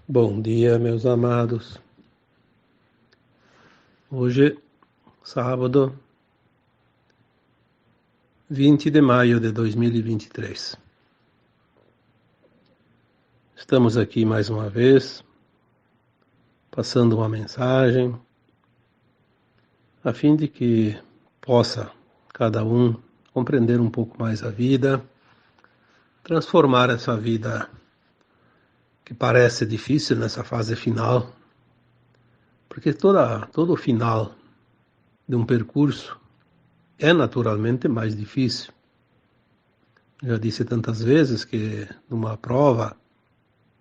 Bom dia, meus amados. Hoje, sábado, 20 de maio de 2023. Estamos aqui mais uma vez, passando uma mensagem, a fim de que possa cada um compreender um pouco mais a vida, transformar essa vida que parece difícil nessa fase final, porque todo final de um percurso é naturalmente mais difícil. Já disse tantas vezes que numa prova,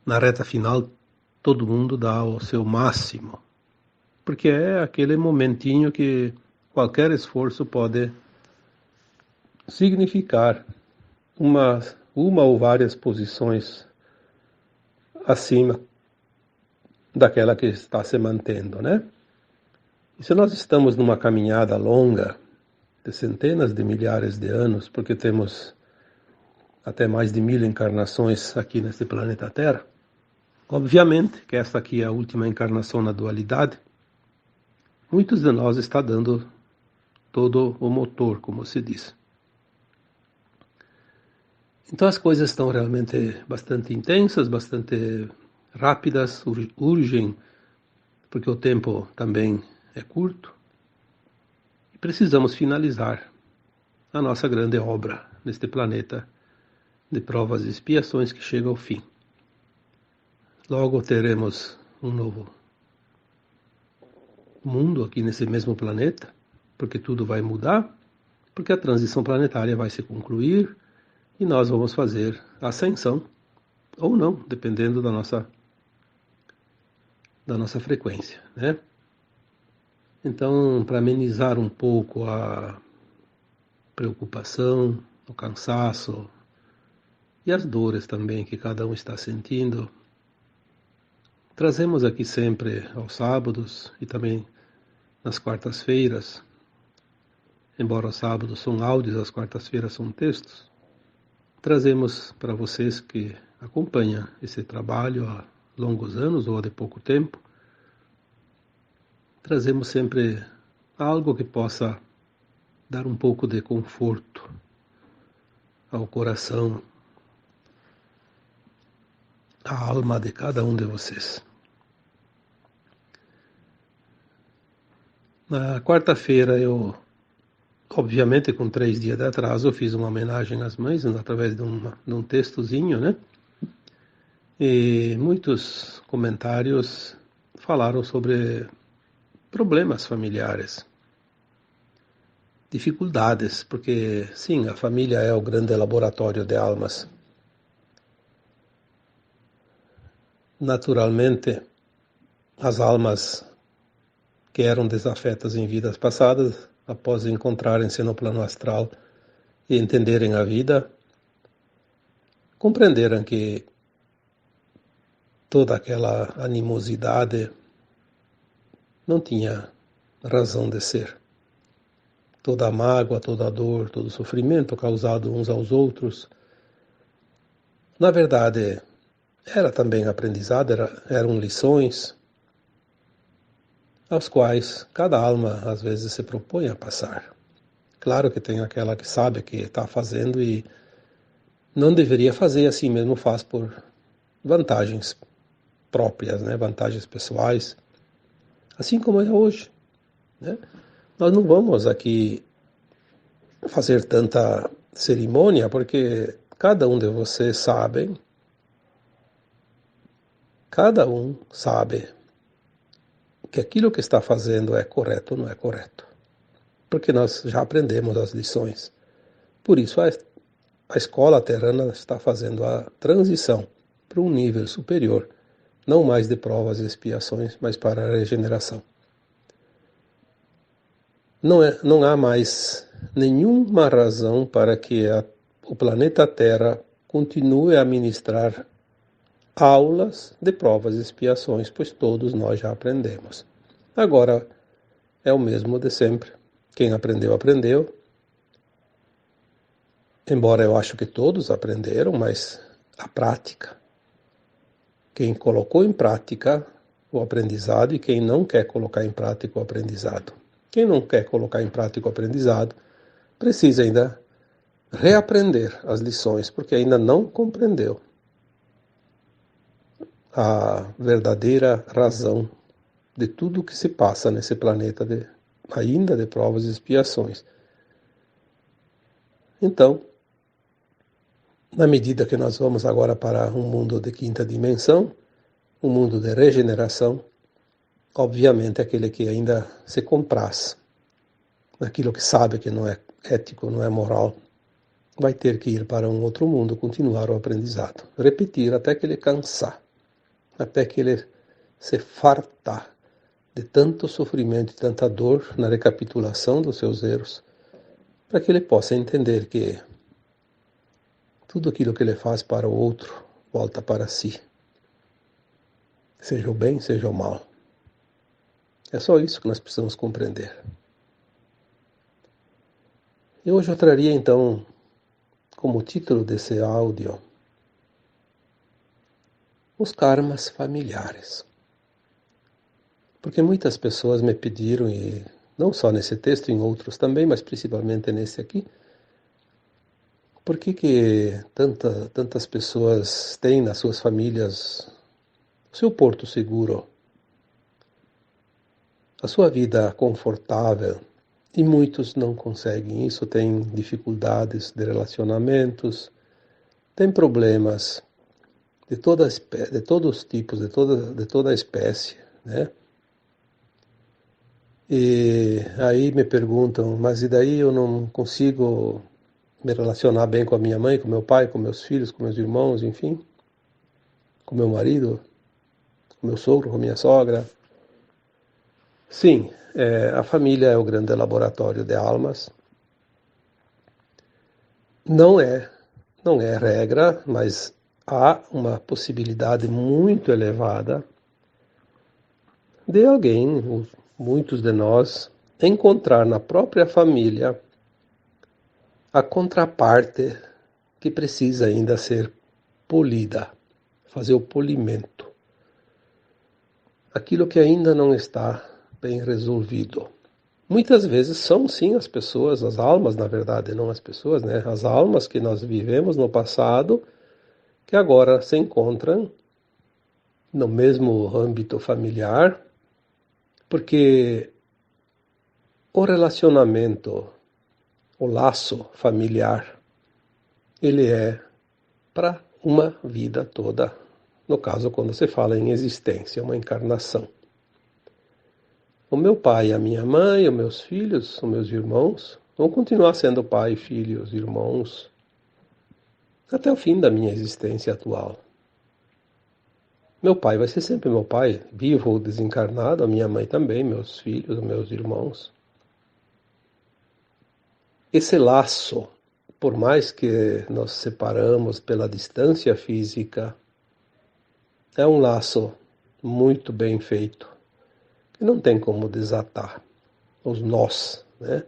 na reta final, todo mundo dá o seu máximo, porque é aquele momentinho que qualquer esforço pode significar uma ou várias posições acima daquela que está se mantendo, né? E se nós estamos numa caminhada longa, de centenas de milhares de anos, porque temos até mais de 1000 encarnações aqui neste planeta Terra, obviamente que esta aqui é a última encarnação na dualidade, muitos de nós está dando todo o motor, como se diz. Então as coisas estão realmente bastante intensas, bastante rápidas, urgem, porque o tempo também é curto, e precisamos finalizar a nossa grande obra neste planeta de provas e expiações que chega ao fim. Logo teremos um novo mundo aqui nesse mesmo planeta, porque tudo vai mudar, porque a transição planetária vai se concluir e nós vamos fazer a ascensão, ou não, dependendo da nossa frequência, né? Então, para amenizar um pouco a preocupação, o cansaço e as dores também que cada um está sentindo, trazemos aqui sempre aos sábados e também nas quartas-feiras, embora os sábados são áudios, as quartas-feiras são textos, trazemos para vocês que acompanham esse trabalho há longos anos ou há de pouco tempo, trazemos sempre algo que possa dar um pouco de conforto ao coração, à alma de cada um de vocês. Na quarta-feira obviamente com 3 dias de atraso, eu fiz uma homenagem às mães através de um textozinho, né? E muitos comentários falaram sobre problemas familiares, dificuldades, porque sim, a família é o grande laboratório de almas. Naturalmente, as almas que eram desafetas em vidas passadas, após encontrarem-se no plano astral e entenderem a vida, compreenderam que toda aquela animosidade não tinha razão de ser. Toda a mágoa, toda a dor, todo o sofrimento causado uns aos outros, na verdade, era também aprendizado, eram lições aos quais cada alma às vezes se propõe a passar. Claro que tem aquela que sabe que está fazendo e não deveria fazer, assim mesmo faz por vantagens próprias, né? Vantagens pessoais, assim como é hoje, né? Nós não vamos aqui fazer tanta cerimônia, porque cada um de vocês cada um sabe que aquilo que está fazendo é correto ou não é correto. Porque nós já aprendemos as lições. Por isso a escola terrana está fazendo a transição para um nível superior, não mais de provas e expiações, mas para a regeneração. Não há mais nenhuma razão para que o planeta Terra continue a ministrar aulas de provas e expiações, pois todos nós já aprendemos. Agora é o mesmo de sempre. Quem aprendeu, aprendeu. Embora eu acho que todos aprenderam, mas a prática quem colocou em prática o aprendizado e quem não quer colocar em prática o aprendizado. Quem não quer colocar em prática o aprendizado precisa ainda reaprender as lições, porque ainda não compreendeu a verdadeira razão de tudo o que se passa nesse planeta, ainda de provas e expiações. Então, na medida que nós vamos agora para um mundo de quinta dimensão, um mundo de regeneração, obviamente aquele que ainda se compraz naquilo que sabe que não é ético, não é moral, vai ter que ir para um outro mundo, continuar o aprendizado, repetir até que ele cansar, até que ele se fartar de tanto sofrimento e tanta dor na recapitulação dos seus erros, para que ele possa entender que tudo aquilo que ele faz para o outro volta para si, seja o bem, seja o mal. É só isso que nós precisamos compreender. E hoje eu traria então, como título desse áudio, os karmas familiares. Porque muitas pessoas me pediram, e não só nesse texto, em outros também, mas principalmente nesse aqui, por que tantas pessoas têm nas suas famílias o seu porto seguro, a sua vida confortável, e muitos não conseguem isso, têm dificuldades de relacionamentos, têm problemas de todos os tipos, de toda a espécie, né? E aí me perguntam, mas e daí eu não consigo me relacionar bem com a minha mãe, com meu pai, com meus filhos, com meus irmãos, enfim, com meu marido, com meu sogro, com minha sogra? Sim, a família é o grande laboratório de almas. Não é regra, mas há uma possibilidade muito elevada de alguém, muitos de nós, encontrar na própria família a contraparte que precisa ainda ser polida, fazer o polimento. Aquilo que ainda não está bem resolvido. Muitas vezes são sim as pessoas, as almas, na verdade, não as pessoas, né? As almas que nós vivemos no passado, que agora se encontram no mesmo âmbito familiar, porque o relacionamento, o laço familiar, ele é para uma vida toda. No caso, quando se fala em existência, uma encarnação. O meu pai, a minha mãe, os meus filhos, os meus irmãos, vão continuar sendo pai, filhos, irmãos, até o fim da minha existência atual. Meu pai vai ser sempre meu pai, vivo ou desencarnado, a minha mãe também, meus filhos, meus irmãos. Esse laço, por mais que nos separamos pela distância física, é um laço muito bem feito, que não tem como desatar os nós, né?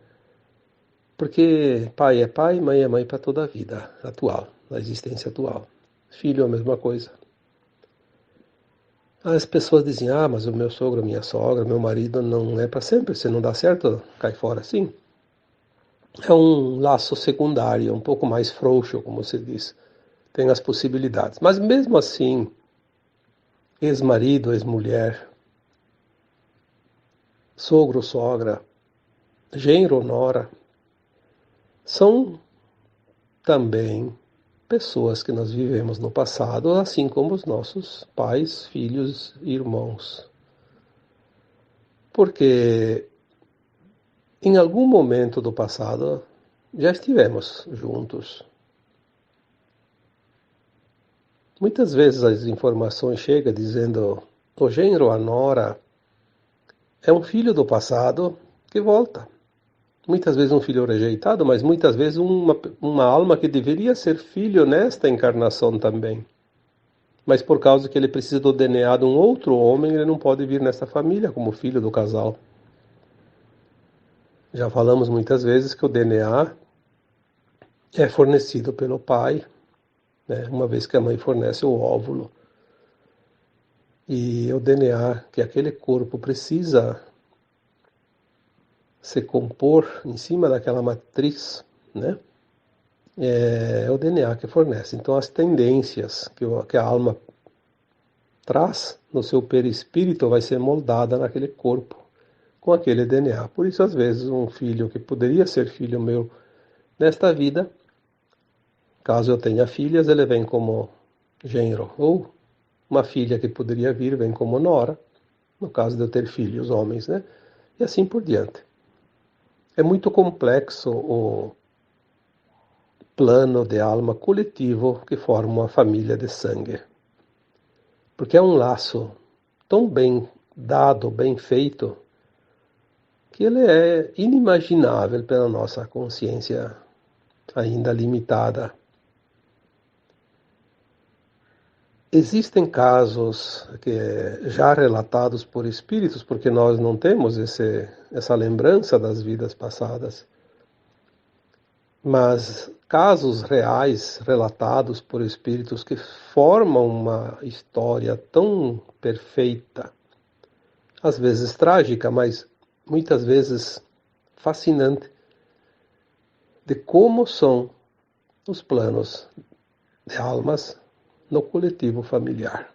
Porque pai é mãe para toda a vida atual, na existência atual. Filho é a mesma coisa. As pessoas dizem, mas o meu sogro, minha sogra, meu marido não é para sempre, se não dá certo, cai fora. Sim, é um laço secundário, um pouco mais frouxo, como se diz. Tem as possibilidades. Mas mesmo assim, ex-marido, ex-mulher, sogro, sogra, genro, nora, são também pessoas que nós vivemos no passado, assim como os nossos pais, filhos e irmãos. Porque em algum momento do passado já estivemos juntos. Muitas vezes as informações chegam dizendo o genro, a nora, é um filho do passado que volta. Muitas vezes um filho rejeitado, mas muitas vezes uma alma que deveria ser filho nesta encarnação também. Mas por causa que ele precisa do DNA de um outro homem, ele não pode vir nessa família como filho do casal. Já falamos muitas vezes que o DNA é fornecido pelo pai, né? Uma vez que a mãe fornece o óvulo. E o DNA que aquele corpo precisa se compor em cima daquela matriz, né? É o DNA que fornece. Então, as tendências que a alma traz no seu perispírito vai ser moldada naquele corpo, com aquele DNA. Por isso, às vezes, um filho que poderia ser filho meu nesta vida, caso eu tenha filhas, ele vem como genro. Ou uma filha que poderia vir vem como nora, no caso de eu ter filhos homens, né? E assim por diante. É muito complexo o plano de alma coletivo que forma uma família de sangue. Porque é um laço tão bem dado, bem feito, que ele é inimaginável pela nossa consciência ainda limitada. Existem casos já relatados por espíritos, porque nós não temos essa lembrança das vidas passadas, mas casos reais relatados por espíritos que formam uma história tão perfeita, às vezes trágica, mas muitas vezes fascinante, de como são os planos de almas no coletivo familiar.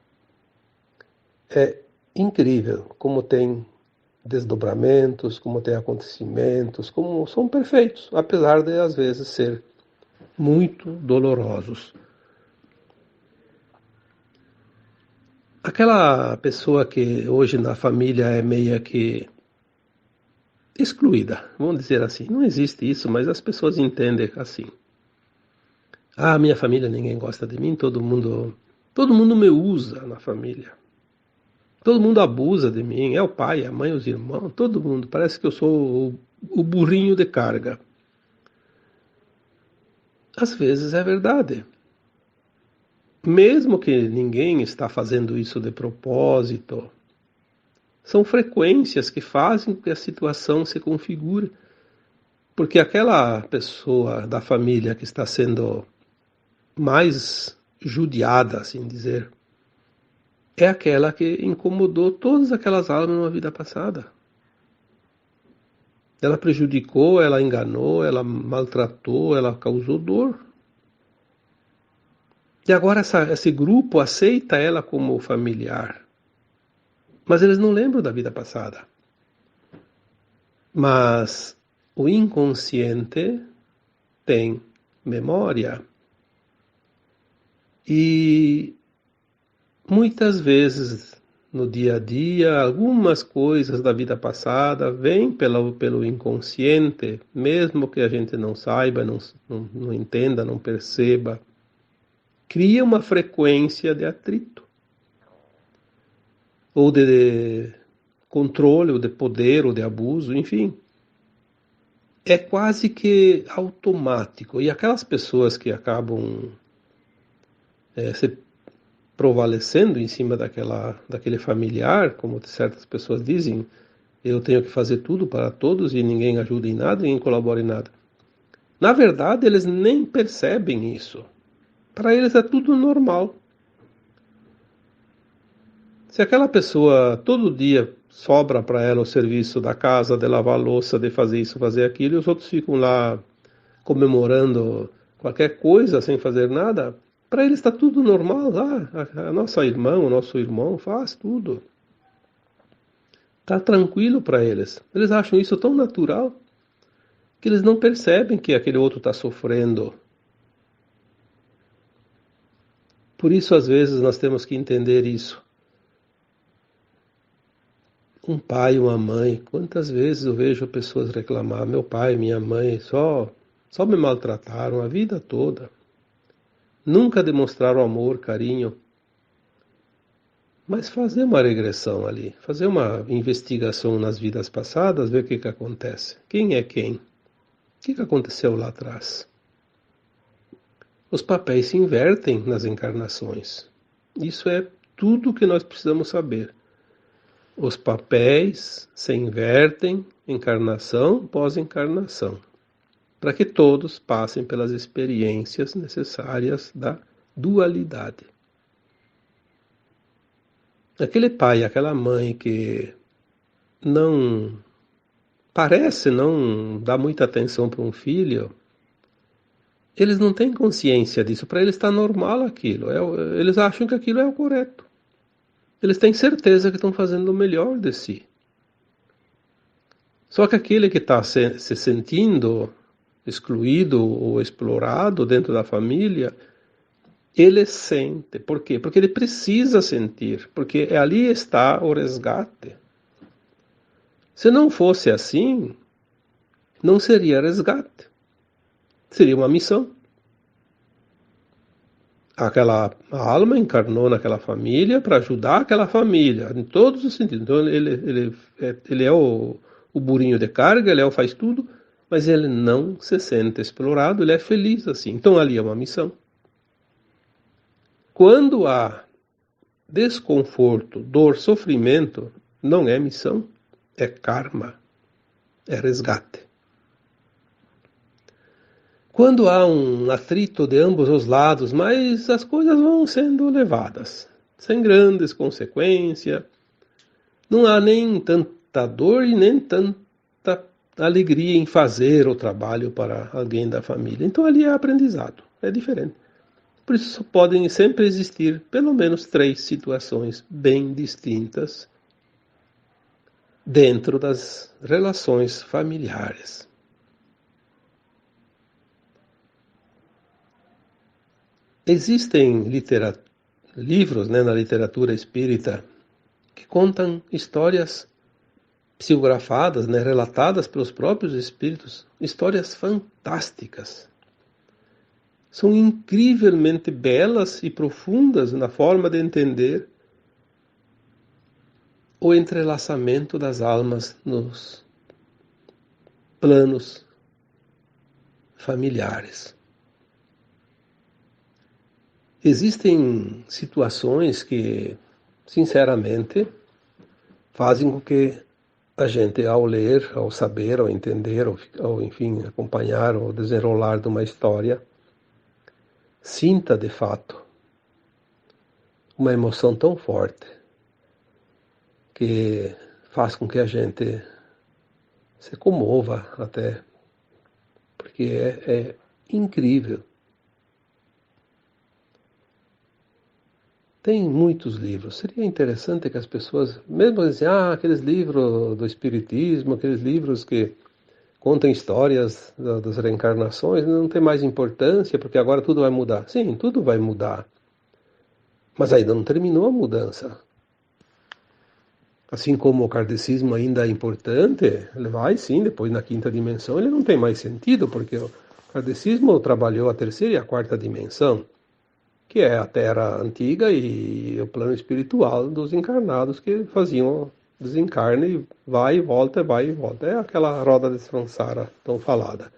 É incrível como tem desdobramentos, como tem acontecimentos, como são perfeitos, apesar de às vezes ser muito dolorosos. Aquela pessoa que hoje na família é meia que excluída, vamos dizer assim. Não existe isso, mas as pessoas entendem assim. Ah, minha família, ninguém gosta de mim, todo mundo me usa na família. Todo mundo abusa de mim, é o pai, a mãe, os irmãos, todo mundo. Parece que eu sou o burrinho de carga. Às vezes é verdade. Mesmo que ninguém está fazendo isso de propósito, são frequências que fazem com que a situação se configure. Porque aquela pessoa da família que está sendo mais judiada, assim dizer, é aquela que incomodou todas aquelas almas numa vida passada. Ela prejudicou, ela enganou, ela maltratou, ela causou dor. E agora esse grupo aceita ela como familiar. Mas eles não lembram da vida passada. Mas o inconsciente tem memória. E muitas vezes no dia a dia, algumas coisas da vida passada vêm pelo inconsciente, mesmo que a gente não saiba, não entenda, não perceba. Cria uma frequência de atrito, ou de controle, ou de poder, ou de abuso, enfim. É quase que automático. E aquelas pessoas que acabam se prevalecendo em cima daquele familiar, como certas pessoas dizem, eu tenho que fazer tudo para todos e ninguém ajuda em nada, ninguém colabora em nada. Na verdade, eles nem percebem isso. Para eles é tudo normal. Se aquela pessoa todo dia sobra para ela o serviço da casa, de lavar a louça, de fazer isso, fazer aquilo, e os outros ficam lá comemorando qualquer coisa sem fazer nada, para eles está tudo normal. A nossa irmã, o nosso irmão faz tudo. Está tranquilo para eles. Eles acham isso tão natural que eles não percebem que aquele outro está sofrendo. Por isso, às vezes, nós temos que entender isso. Um pai, uma mãe, quantas vezes eu vejo pessoas reclamar, meu pai, minha mãe, só me maltrataram a vida toda. Nunca demonstraram amor, carinho. Mas fazer uma regressão ali, fazer uma investigação nas vidas passadas, ver o que acontece. Quem é quem? O que aconteceu lá atrás? Os papéis se invertem nas encarnações. Isso é tudo que nós precisamos saber. Os papéis se invertem encarnação após encarnação, para que todos passem pelas experiências necessárias da dualidade. Aquele pai, aquela mãe que não parece não dar muita atenção para um filho, eles não têm consciência disso. Para eles está normal aquilo. Eles acham que aquilo é o correto. Eles têm certeza que estão fazendo o melhor de si. Só que aquele que está se sentindo excluído ou explorado dentro da família, ele sente. Por quê? Porque ele precisa sentir. Porque ali está o resgate. Se não fosse assim, não seria resgate. Seria uma missão. Aquela alma encarnou naquela família para ajudar aquela família, em todos os sentidos. Então ele é o burrinho de carga, ele é o faz tudo, mas ele não se sente explorado, ele é feliz assim. Então ali é uma missão. Quando há desconforto, dor, sofrimento, não é missão, é karma, é resgate. Quando há um atrito de ambos os lados, mas as coisas vão sendo levadas, sem grandes consequências, não há nem tanta dor e nem tanta alegria em fazer o trabalho para alguém da família. Então ali é aprendizado, é diferente. Por isso podem sempre existir pelo menos 3 situações bem distintas dentro das relações familiares. Existem livros, né, na literatura espírita que contam histórias psicografadas, né, relatadas pelos próprios espíritos, histórias fantásticas. São incrivelmente belas e profundas na forma de entender o entrelaçamento das almas nos planos familiares. Existem situações que, sinceramente, fazem com que a gente, ao ler, ao saber, ao entender, ao enfim, acompanhar o desenrolar de uma história, sinta de fato uma emoção tão forte que faz com que a gente se comova até, porque é incrível. Tem muitos livros. Seria interessante que as pessoas, mesmo assim, aqueles livros do Espiritismo, aqueles livros que contam histórias das reencarnações, não tem mais importância, porque agora tudo vai mudar. Sim, tudo vai mudar. Mas ainda não terminou a mudança. Assim como o kardecismo ainda é importante, ele vai sim, depois na quinta dimensão, ele não tem mais sentido, porque o kardecismo trabalhou a terceira e a quarta dimensão, que é a Terra antiga e o plano espiritual dos encarnados que faziam desencarne, vai e volta, vai e volta. É aquela roda de samsara tão falada.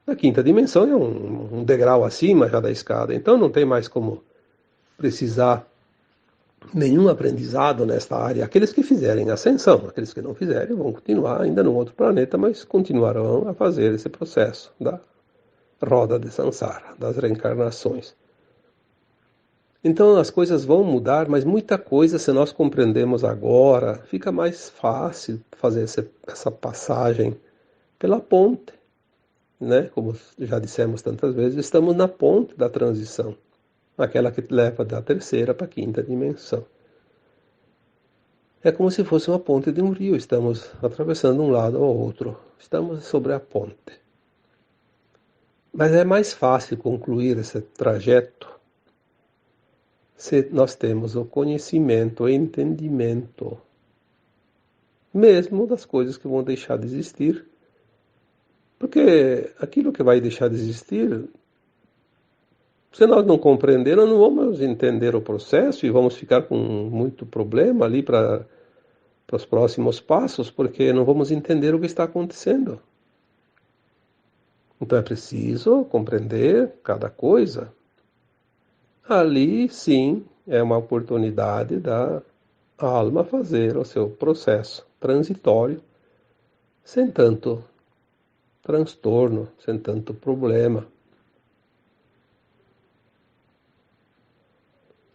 A quinta dimensão é um degrau acima já da escada, então não tem mais como precisar nenhum aprendizado nesta área. Aqueles que fizerem ascensão, aqueles que não fizerem vão continuar ainda num outro planeta, mas continuarão a fazer esse processo da roda de samsara, das reencarnações. Então as coisas vão mudar, mas muita coisa, se nós compreendemos agora, fica mais fácil fazer essa passagem pela ponte, né? Como já dissemos tantas vezes, estamos na ponte da transição, aquela que leva da terceira para a quinta dimensão. É como se fosse uma ponte de um rio, estamos atravessando um lado ao outro, estamos sobre a ponte. Mas é mais fácil concluir esse trajeto se nós temos o conhecimento, o entendimento, mesmo das coisas que vão deixar de existir. Porque aquilo que vai deixar de existir, se nós não compreender, nós não vamos entender o processo e vamos ficar com muito problema ali para os próximos passos, porque não vamos entender o que está acontecendo. Então é preciso compreender cada coisa. Ali, sim, é uma oportunidade da alma fazer o seu processo transitório, sem tanto transtorno, sem tanto problema.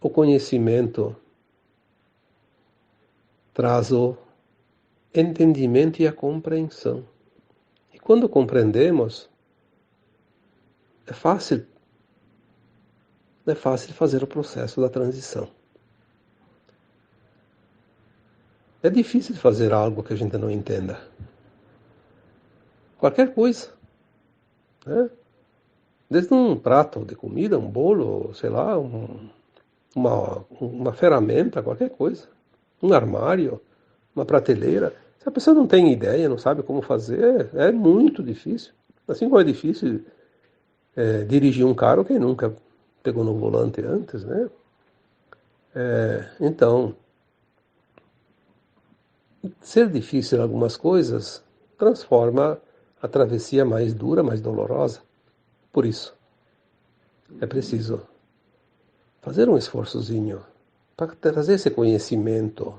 O conhecimento traz o entendimento e a compreensão. E quando compreendemos, é fácil fazer o processo da transição. É difícil fazer algo que a gente não entenda. Qualquer coisa, né? Desde um prato de comida, um bolo, sei lá, uma ferramenta, qualquer coisa. Um armário, uma prateleira. Se a pessoa não tem ideia, não sabe como fazer, é muito difícil. Assim como é difícil dirigir um carro, quem nunca pegou no volante antes, né? Então, ser difícil em algumas coisas transforma a travessia mais dura, mais dolorosa. Por isso, é preciso fazer um esforçozinho para trazer esse conhecimento.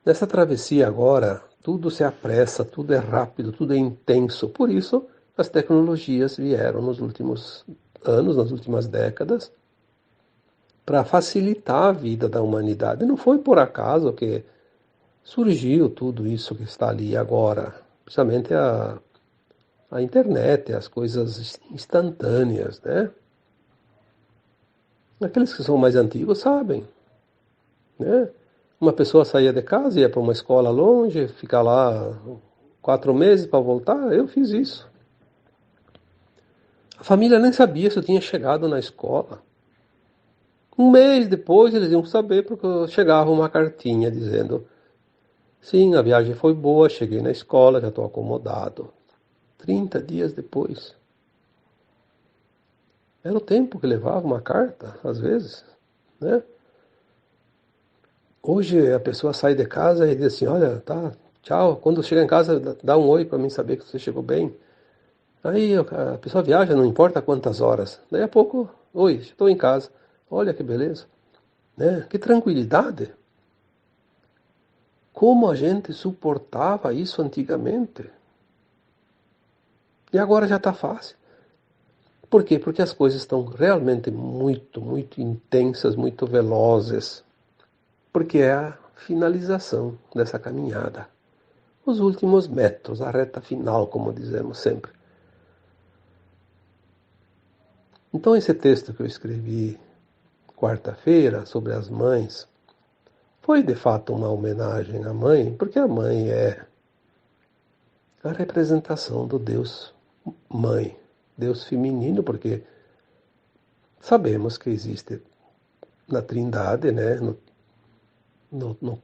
Nessa travessia agora, tudo se apressa, tudo é rápido, tudo é intenso. Por isso, as tecnologias vieram nos últimos anos, nas últimas décadas, para facilitar a vida da humanidade. Não foi por acaso que surgiu tudo isso que está ali agora, principalmente a internet, as coisas instantâneas, né? Aqueles que são mais antigos sabem, né? Uma pessoa saía de casa, ia para uma escola longe, ficar lá 4 meses para voltar, eu fiz isso. A família nem sabia se eu tinha chegado na escola. Um mês depois eles iam saber porque chegava uma cartinha dizendo: sim, a viagem foi boa, cheguei na escola, já estou acomodado. 30 dias depois. Era o tempo que levava uma carta, às vezes, né? Hoje a pessoa sai de casa e diz assim: olha, tá, tchau, quando chegar em casa dá um oi para mim saber que você chegou bem. Aí a pessoa viaja, não importa quantas horas. Daí a pouco, oi, estou em casa. Olha que beleza, né? Que tranquilidade. Como a gente suportava isso antigamente. E agora já está fácil. Por quê? Porque as coisas estão realmente muito, muito intensas, muito velozes. Porque é a finalização dessa caminhada. Os últimos metros, a reta final, como dizemos sempre. Então esse texto que eu escrevi quarta-feira sobre as mães foi de fato uma homenagem à mãe, porque a mãe é a representação do Deus Mãe, Deus feminino, porque sabemos que existe na Trindade, né, no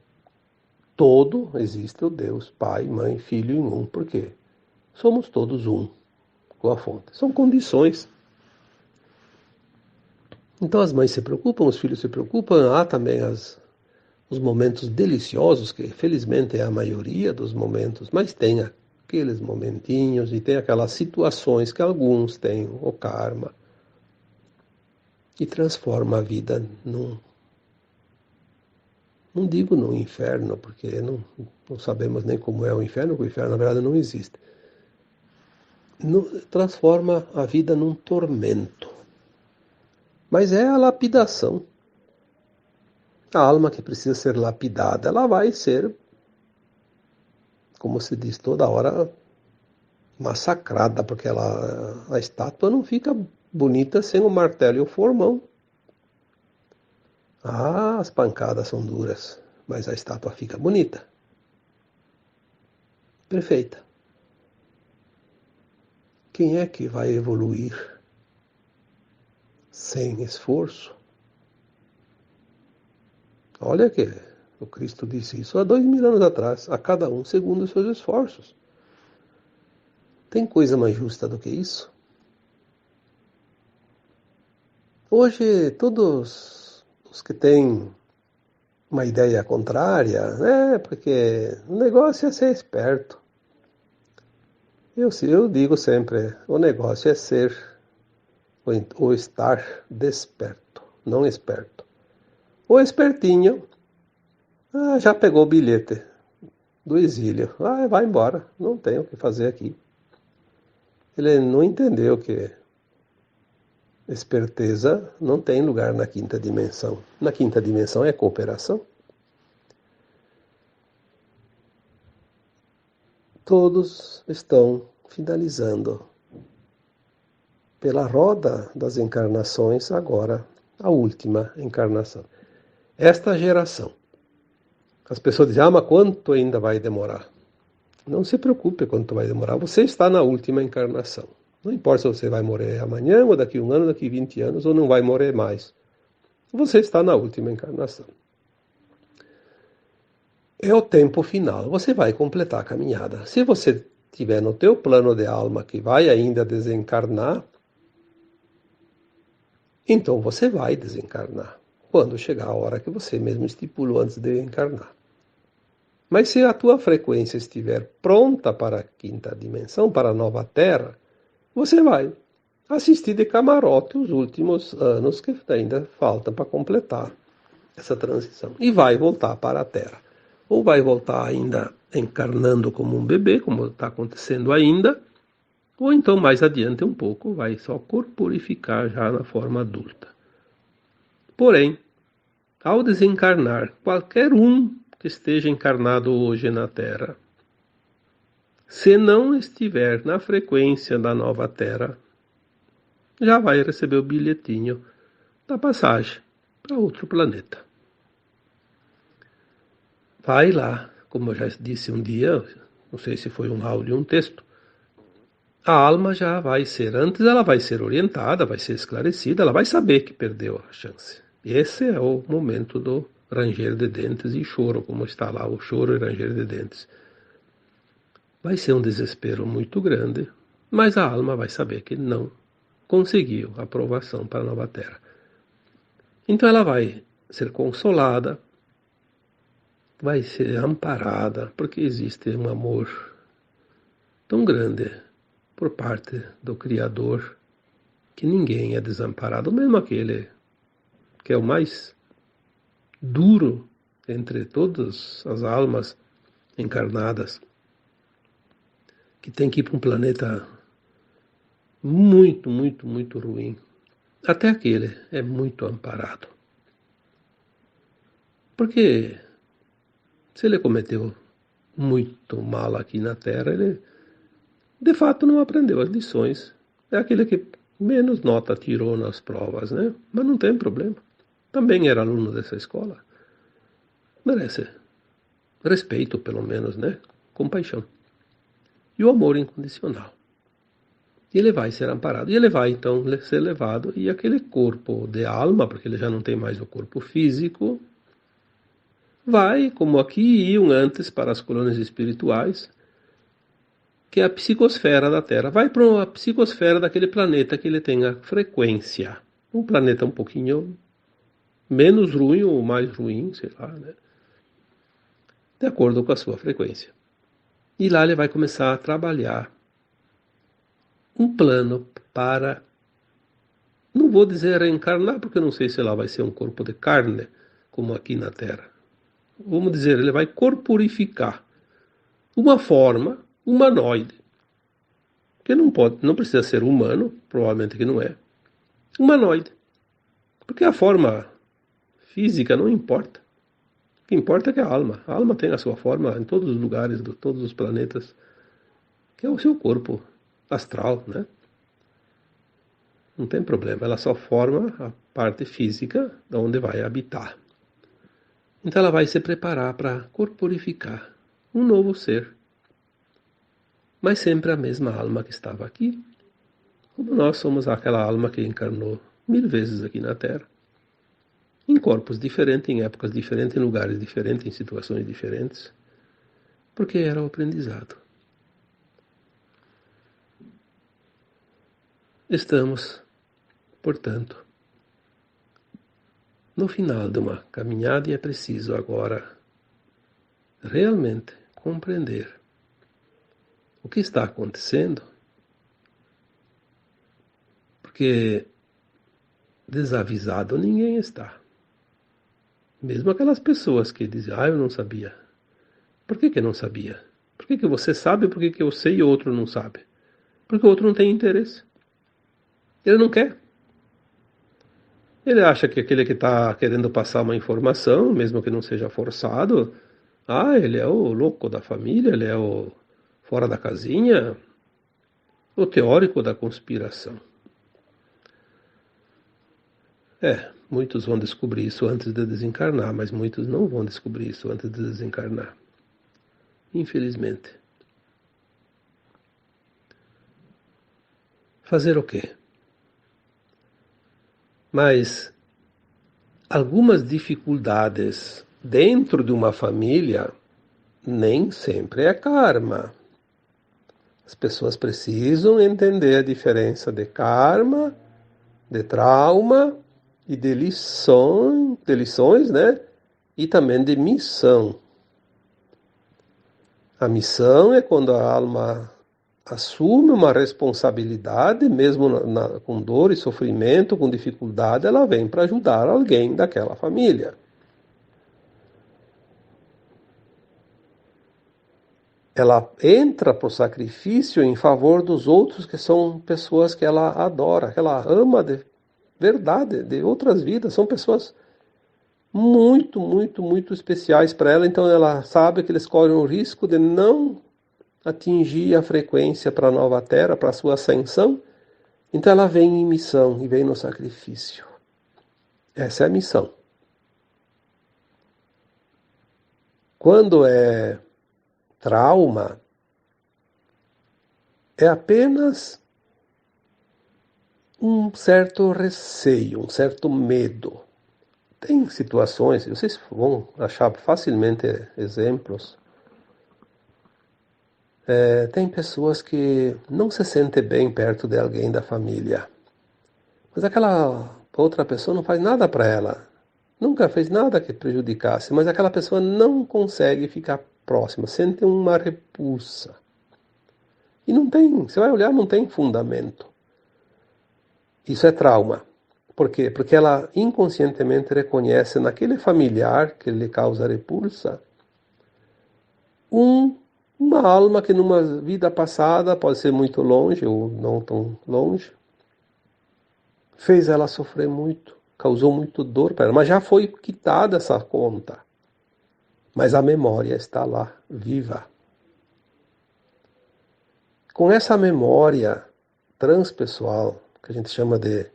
todo existe o Deus Pai, Mãe, Filho em um. Por quê? Somos todos um com a fonte. São condições. Então as mães se preocupam, os filhos se preocupam, há também os momentos deliciosos, que felizmente é a maioria dos momentos, mas tem aqueles momentinhos e tem aquelas situações que alguns têm o karma e transforma a vida não digo no inferno, porque não sabemos nem como é o inferno, porque o inferno na verdade não existe. Transforma a vida num tormento. Mas é a lapidação. A alma que precisa ser lapidada, ela vai ser, como se diz toda hora, massacrada, porque a estátua não fica bonita sem o martelo e o formão. Ah, as pancadas são duras, mas a estátua fica bonita. Perfeita. Quem é que vai evoluir sem esforço? Olha que o Cristo disse isso há 2000 anos atrás, a cada um segundo os seus esforços. Tem coisa mais justa do que isso? Hoje, todos os que têm uma ideia contrária, né? Porque o negócio é ser esperto. Eu digo sempre, o negócio é ser ou estar desperto, não esperto. O espertinho já pegou o bilhete do exílio. Vai embora, não tem o que fazer aqui. Ele não entendeu que esperteza não tem lugar na quinta dimensão. Na quinta dimensão é cooperação. todos estão finalizando pela roda das encarnações, agora a última encarnação. Esta geração. As pessoas dizem, mas quanto ainda vai demorar? Não se preocupe quanto vai demorar, você está na última encarnação. Não importa se você vai morrer amanhã, ou daqui 1 ano, daqui 20 anos, ou não vai morrer mais. Você está na última encarnação. É o tempo final, você vai completar a caminhada. Se você tiver no teu plano de alma que vai ainda desencarnar, então você vai desencarnar, quando chegar a hora que você mesmo estipulou antes de encarnar. Mas se a tua frequência estiver pronta para a quinta dimensão, para a nova Terra, você vai assistir de camarote os últimos anos que ainda faltam para completar essa transição. E vai voltar para a Terra. Ou vai voltar ainda encarnando como um bebê, como está acontecendo ainda, ou então mais adiante um pouco vai só corporificar já na forma adulta. Porém, ao desencarnar, qualquer um que esteja encarnado hoje na Terra, se não estiver na frequência da nova Terra, já vai receber o bilhetinho da passagem para outro planeta. Vai lá, como eu já disse um dia, não sei se foi um áudio ou um texto, a alma já vai ser, antes ela vai ser orientada, vai ser esclarecida, ela vai saber que perdeu a chance. Esse é o momento do ranger de dentes e choro, como está lá o choro e ranger de dentes. Vai ser um desespero muito grande, mas a alma vai saber que não conseguiu a aprovação para a nova Terra. Então ela vai ser consolada, vai ser amparada, porque existe um amor tão grande por parte do Criador que ninguém é desamparado, mesmo aquele que é o mais duro entre todas as almas encarnadas, que tem que ir para um planeta muito, muito, muito ruim. Até aquele é muito amparado. Porque se ele cometeu muito mal aqui na Terra, ele de fato não aprendeu as lições. É aquele que menos nota tirou nas provas, né? Mas não tem problema. Também era aluno dessa escola. Merece respeito, pelo menos, né? Compaixão. E o amor incondicional. E ele vai ser amparado. E ele vai, então, ser levado. E aquele corpo de alma, porque ele já não tem mais o corpo físico, vai, como aqui iam antes para as colônias espirituais, que é a psicosfera da Terra. Vai para a psicosfera daquele planeta que ele tem a frequência. Um planeta um pouquinho menos ruim ou mais ruim, sei lá, né? De acordo com a sua frequência. E lá ele vai começar a trabalhar um plano para, não vou dizer reencarnar, porque eu não sei se lá vai ser um corpo de carne, como aqui na Terra. Vamos dizer, ele vai corporificar uma forma humanoide, que não precisa ser humano, provavelmente que não é, humanoide. Porque a forma física não importa. O que importa é que a alma tem a sua forma em todos os lugares, de todos os planetas, que é o seu corpo astral, né? Não tem problema, ela só forma a parte física de onde vai habitar. Então ela vai se preparar para corporificar um novo ser. Mas sempre a mesma alma que estava aqui. Como nós somos aquela alma que encarnou 1000 vezes aqui na Terra. Em corpos diferentes, em épocas diferentes, em lugares diferentes, em situações diferentes. Porque era o aprendizado. Estamos, portanto, no final de uma caminhada e é preciso agora realmente compreender o que está acontecendo, porque desavisado ninguém está. Mesmo aquelas pessoas que dizem, eu não sabia. Por que não sabia? Por que você sabe e por que eu sei e o outro não sabe? Porque o outro não tem interesse. Ele não quer. Ele acha que aquele que está querendo passar uma informação, mesmo que não seja forçado, ele é o louco da família, ele é o fora da casinha, o teórico da conspiração. Muitos vão descobrir isso antes de desencarnar, mas muitos não vão descobrir isso antes de desencarnar. Infelizmente. Fazer o quê? Mas algumas dificuldades dentro de uma família nem sempre é karma. As pessoas precisam entender a diferença de karma, de trauma e de lições, né? E também de missão. A missão é quando a alma assume uma responsabilidade, mesmo com dor e sofrimento, com dificuldade, ela vem para ajudar alguém daquela família. Ela entra para o sacrifício em favor dos outros, que são pessoas que ela adora, que ela ama de verdade, de outras vidas. São pessoas muito, muito, muito especiais para ela. Então ela sabe que eles correm o risco de não atingir a frequência para a nova terra, para a sua ascensão. Então ela vem em missão e vem no sacrifício. Essa é a missão. Quando é trauma, é apenas um certo receio, um certo medo. Tem situações, vocês vão achar facilmente exemplos. Tem pessoas que não se sentem bem perto de alguém da família, mas aquela outra pessoa não faz nada para ela, nunca fez nada que prejudicasse, mas aquela pessoa não consegue ficar próxima, sente uma repulsa. E não tem, você vai olhar, não tem fundamento. Isso é trauma. Por quê? Porque ela inconscientemente reconhece naquele familiar que lhe causa repulsa uma alma que numa vida passada, pode ser muito longe ou não tão longe, fez ela sofrer muito, causou muito dor para ela, mas já foi quitada essa conta. Mas a memória está lá, viva. Com essa memória transpessoal, que a gente chama de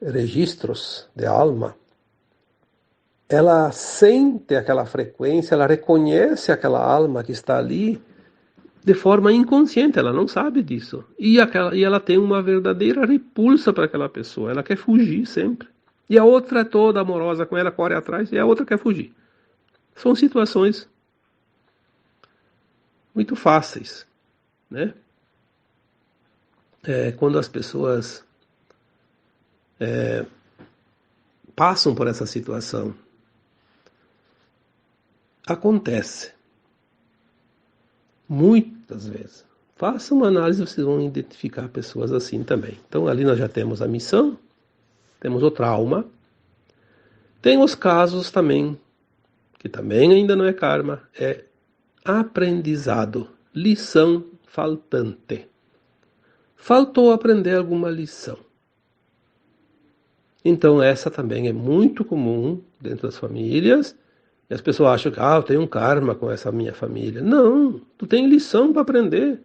registros de alma, ela sente aquela frequência, ela reconhece aquela alma que está ali de forma inconsciente, ela não sabe disso. E ela tem uma verdadeira repulsa para aquela pessoa, ela quer fugir sempre. E a outra é toda amorosa com ela, corre atrás, e a outra quer fugir. São situações muito fáceis, né? Quando as pessoas passam por essa situação, acontece muitas vezes. Faça uma análise, vocês vão identificar pessoas assim também. Então ali nós já temos a missão, temos o trauma, tem os casos também, que também ainda não é karma, é aprendizado, lição faltante. Faltou aprender alguma lição. Então essa também é muito comum dentro das famílias. E as pessoas acham que eu tenho um karma com essa minha família. Não, tu tem lição para aprender.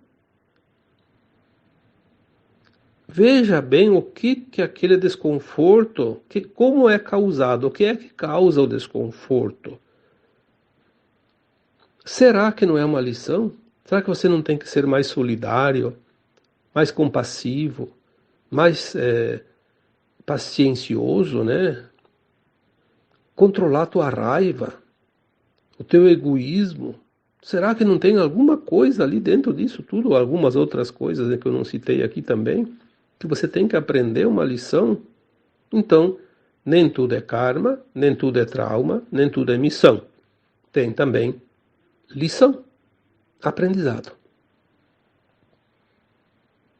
Veja bem o que aquele desconforto, como é causado, o que é que causa o desconforto. Será que não é uma lição? Será que você não tem que ser mais solidário, mais compassivo, mais paciencioso, né? Controlar a tua raiva, o teu egoísmo. Será que não tem alguma coisa ali dentro disso tudo, ou algumas outras coisas que eu não citei aqui também, que você tem que aprender uma lição? Então, nem tudo é karma, nem tudo é trauma, nem tudo é missão. Tem também lição, aprendizado.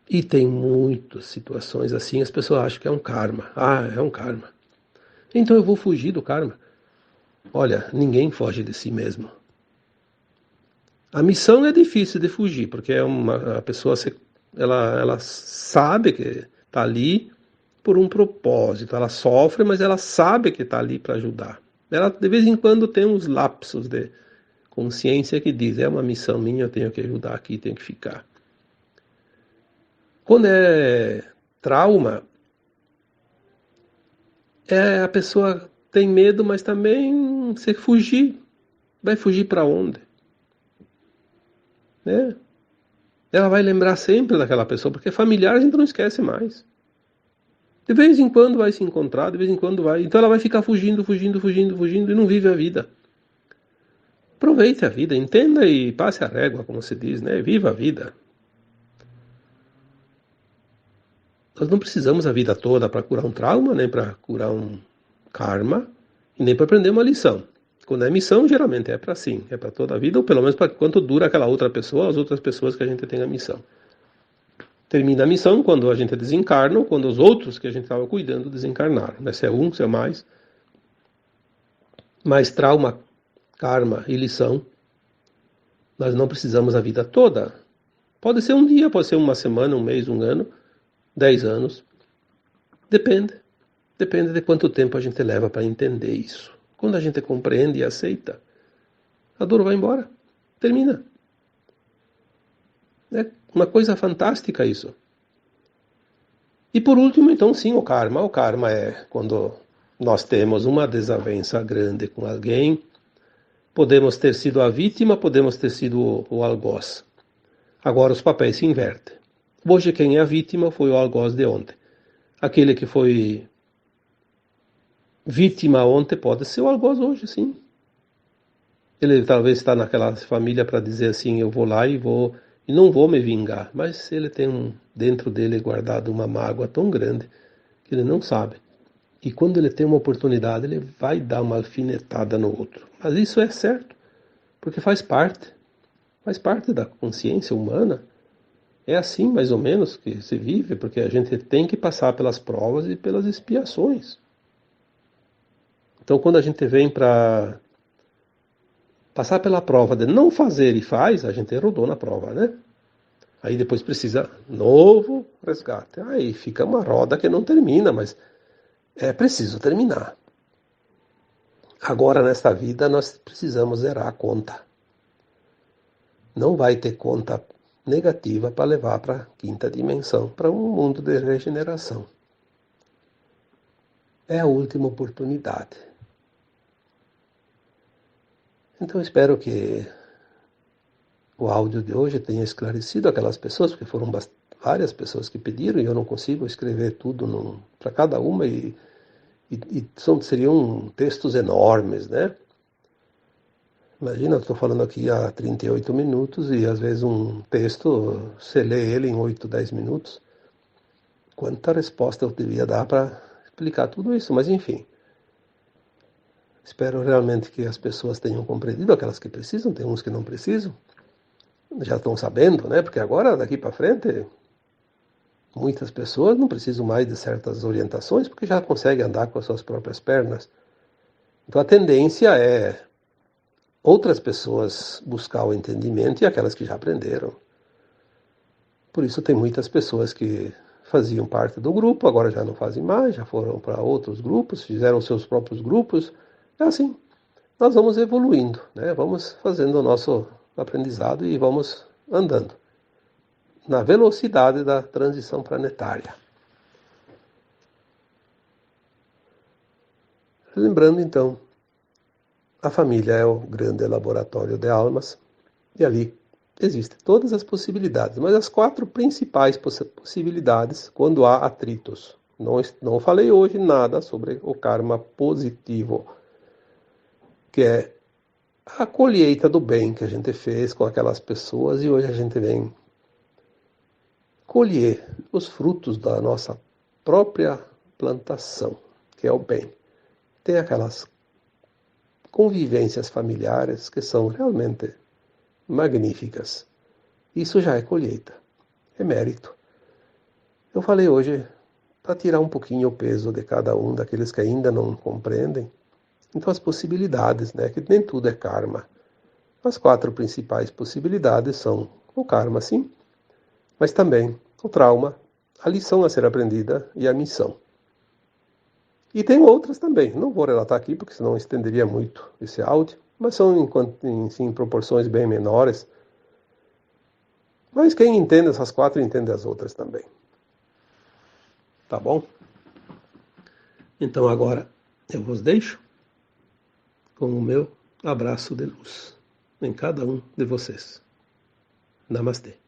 E tem muitas situações assim, as pessoas acham que é um karma. É um karma. Então eu vou fugir do karma. Olha, ninguém foge de si mesmo. A missão é difícil de fugir, porque a pessoa ela sabe que está ali por um propósito. Ela sofre, mas ela sabe que está ali para ajudar. Ela de vez em quando tem uns lapsos de consciência que diz, é uma missão minha, eu tenho que ajudar aqui, tenho que ficar. Quando é trauma, a pessoa tem medo, mas também se fugir. Vai fugir para onde? Né? Ela vai lembrar sempre daquela pessoa, porque familiar a gente não esquece mais. De vez em quando vai se encontrar, de vez em quando vai. Então ela vai ficar fugindo, fugindo, fugindo, fugindo e não vive a vida. Aproveite a vida, entenda e passe a régua, como se diz, né? Viva a vida. Nós não precisamos a vida toda para curar um trauma, nem para curar um karma, e nem para aprender uma lição. Quando é missão, geralmente é para sim, é para toda a vida, ou pelo menos para quanto dura aquela outra pessoa, as outras pessoas que a gente tem a missão. Termina a missão quando a gente desencarna, ou quando os outros que a gente estava cuidando desencarnaram. Né? Se é um, se é mais. Mas trauma, karma e lição, nós não precisamos a vida toda. Pode ser um dia, pode ser uma semana, um mês, um ano, 10 anos. Depende. Depende de quanto tempo a gente leva para entender isso. Quando a gente compreende e aceita, a dor vai embora. Termina. É uma coisa fantástica isso. E por último, então, sim, o karma. O karma é quando nós temos uma desavença grande com alguém. Podemos ter sido a vítima, podemos ter sido o algoz. Agora os papéis se invertem. Hoje quem é a vítima foi o algoz de ontem. Aquele que foi vítima ontem pode ser o algoz hoje, sim. Ele talvez está naquela família para dizer assim, eu vou lá e não vou me vingar. Mas ele tem dentro dele guardado uma mágoa tão grande que ele não sabe. E quando ele tem uma oportunidade, ele vai dar uma alfinetada no outro. Mas isso é certo, porque faz parte da consciência humana. É assim, mais ou menos, que se vive, porque a gente tem que passar pelas provas e pelas expiações. Então, quando a gente vem para passar pela prova de não fazer e faz, a gente rodou na prova, né? Aí depois precisa novo resgate. Aí fica uma roda que não termina, mas é preciso terminar. Agora, nesta vida, nós precisamos zerar a conta. Não vai ter conta negativa para levar para a quinta dimensão, para um mundo de regeneração. É a última oportunidade. Então espero que o áudio de hoje tenha esclarecido aquelas pessoas, porque foram várias pessoas que pediram e eu não consigo escrever tudo para cada uma e seriam textos enormes, né? Imagina, eu estou falando aqui há 38 minutos e às vezes um texto, você lê ele em 8, 10 minutos. Quanta resposta eu devia dar para explicar tudo isso, mas enfim. Espero realmente que as pessoas tenham compreendido, aquelas que precisam, tem uns que não precisam. Já estão sabendo, né? Porque agora, daqui para frente, muitas pessoas não precisam mais de certas orientações, porque já conseguem andar com as suas próprias pernas. Então a tendência é outras pessoas buscar o entendimento e aquelas que já aprenderam. Por isso tem muitas pessoas que faziam parte do grupo, agora já não fazem mais, já foram para outros grupos, fizeram seus próprios grupos. É assim, nós vamos evoluindo, né? Vamos fazendo o nosso aprendizado e vamos andando na velocidade da transição planetária. Lembrando então, a família é o grande laboratório de almas e ali existem todas as possibilidades, mas as 4 principais possibilidades quando há atritos. Não falei hoje nada sobre o karma positivo, que é a colheita do bem que a gente fez com aquelas pessoas e hoje a gente vem colher os frutos da nossa própria plantação, que é o bem. Tem aquelas convivências familiares que são realmente magníficas. Isso já é colheita, é mérito. Eu falei hoje para tirar um pouquinho o peso de cada um daqueles que ainda não compreendem. Então as possibilidades, né, que nem tudo é karma. As 4 principais possibilidades são o karma, sim, mas também o trauma, a lição a ser aprendida e a missão. E tem outras também, não vou relatar aqui porque senão estenderia muito esse áudio, mas são em proporções bem menores. Mas quem entende essas quatro entende as outras também. Tá bom? Então agora eu vos deixo com o meu abraço de luz em cada um de vocês. Namastê.